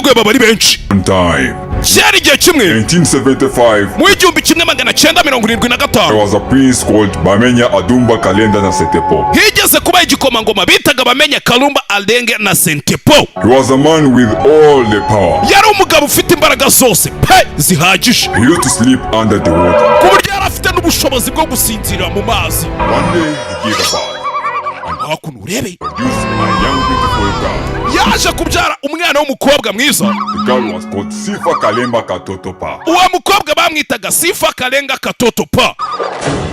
bateguye baba ari benshi. Cyari igihe kimwe 1975 mu 1975 there was a prince called Bamenya Adumba Kalenda na Sentepo. higeze kuba igikomangoma bitaga Bamenya Kalumba Alenge na Sentepo. He was a man with all the power. Yari umugabo ufite imbaraga zose pe zihagije. He used to sleep under the water. ku buryo yari afite n'ubushobozi bwo gusinzira mu mazi. One day he gave a birth and hakuno urebe produced a young beautiful girl. yaje kubyara umwana w'umukobwa mwiza. The girl was called Sifa Kalemba Katotopa. uwo mukobwa bamwitaga Sifa Kalenga Katotopa.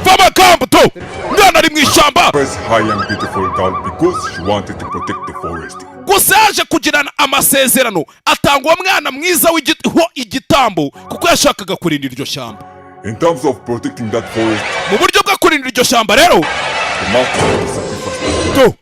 Vamagambo to mwana ari mu ishyamba. First high young beautiful girl because she wanted to protect the forest. gusa yaje kugirana amasezerano atanga umwana mwiza w'igitiho igitambo kuko yashakaga kurinda iryo shyamba. In terms of protecting that forest, mu buryo bwo kurinda iryo shyamba rero the master of the sacrifice. to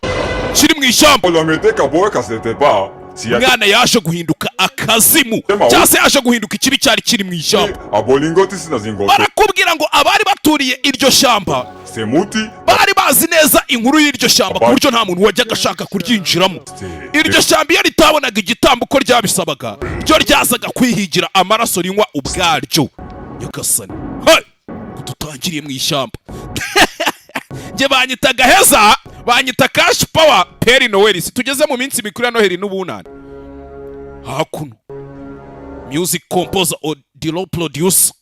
kiri mu ishyamba Olameteka boy Kasetepa. umwana yaje guhinduka akazimu cyangwa se yaje guhinduka ikibi cyari kiri mu ishyamba. Abolingoti sinazingoto. barakubwira ngo abari baturiye iryo shyamba Semuti bari bazi neza inkuru y'iryo shyamba ku buryo nta muntu wajyaga ashaka kuryinjiramo. iryo shyamba iyo ritabonaga igitambo uko ryabisabaga ryo ryazaga kwihigira amaraso rinywa ubwaryo. nyagasani dutangiriye mu ishyamba. nge banyitaga heza banyita Cash Power Peri Noel. tugeze mu minsi mikuru ya Noheli n'ubunani. hakuno music composer audio producer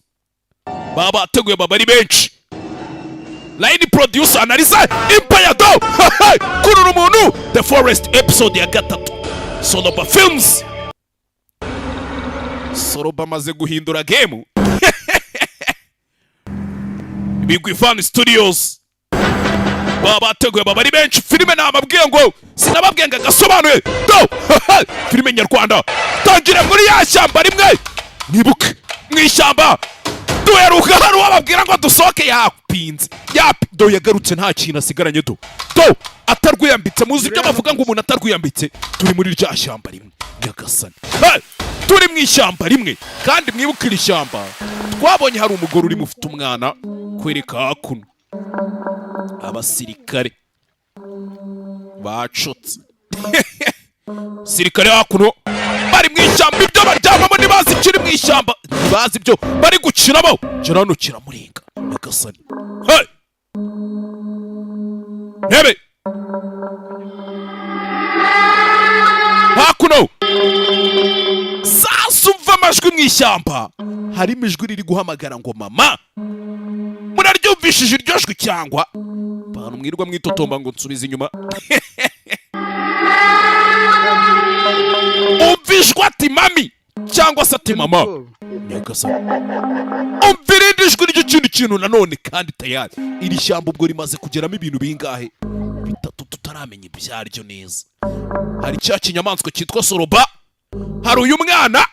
baba ateguye baba ari benshi. line producer analiza Empire do kurura umuntu The Forest episode ya gatatu. Soloba Films. Soloba maze guhindura game. Bigwi Fan Studios baba ateguye baba ari benshi. filime namabwiye ngo sinababwiye ngo agasobanuye do filime nyarwanda tangire muri ya shyamba rimwe nibuke mu ishyamba duheruka hano wababwira ngo dusohoke yapinze do yagarutse nta kintu asigaranye do atarwiyambitse. muzi ibyo bavuga ngo umuntu atarwiyambitse. turi muri rya shyamba rimwe nyagasani turi mu ishyamba rimwe kandi mwibukira ishyamba twabonye hari umugore uri mufite umwana kwereka hakuno abasirikare bacotse. sirikare hakuno bari mu ishyamba ibyo baryamamo ntibazi ikiri mu ishyamba ntibazi ibyo bari gukiramo. gerano kiramurenga nyagasani ntebe hakuno sasa umva amajwi mu ishyamba. harimo ijwi riri guhamagara ngo mama. muraryumvishije iryo jwi cyangwa bantu mwirwa mwitotomba ngo nsubize inyuma. umvishwa ati mami cyangwa se ati mama. nyagasani umvira irindi jwi ry'ikindi kintu nanone kandi tayari. iri shyamba ubwo rimaze kugeramo ibintu bingahe bitatu tutaramenya ibyaryo neza. hari cya kinyamaswa cyitwa Soroba, hari uyu mwana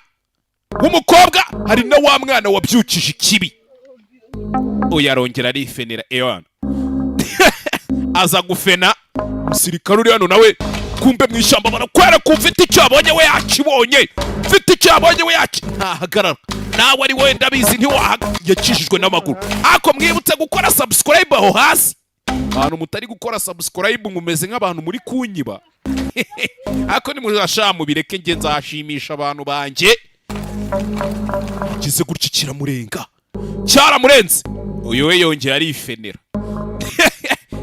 w'umukobwa, hari na wa mwana wabyukije ikibi. uyarongera arifenera ewana aza gufena. umusirikare uri hano nawe kumbe mu ishyamba barakwera ko ufite icyo abonye we yakibonye. ufite icyo abonye we ntahagarara. nawe ari wowe ndabizi yakijijwe n'amaguru. ako mwibutse gukora subscribe aho hasi. abantu mutari gukora subscribe mumeze nk'abantu muri kunyiba. ako nimurashamu bireke nge nzashimisha abantu banjye. gize gutya kiramurenga cyaramurenze. uyu we yongera arifenera.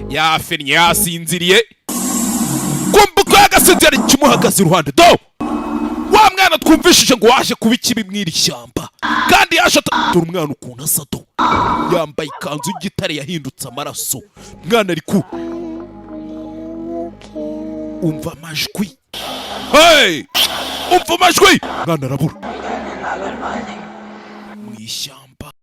yafennye yasinziriye. kumva ko yagasinzira kimuhagaze iruhande do wa mwana twumvishije ngo waje kuba ikibi mw'iri shyamba kandi yaje dore umwana ukuntu asa do yambaye ikanzu y'igitare yahindutse amaraso. mwana ari ku umva amajwi. umva amajwi. mwana arabura mu ishyamba.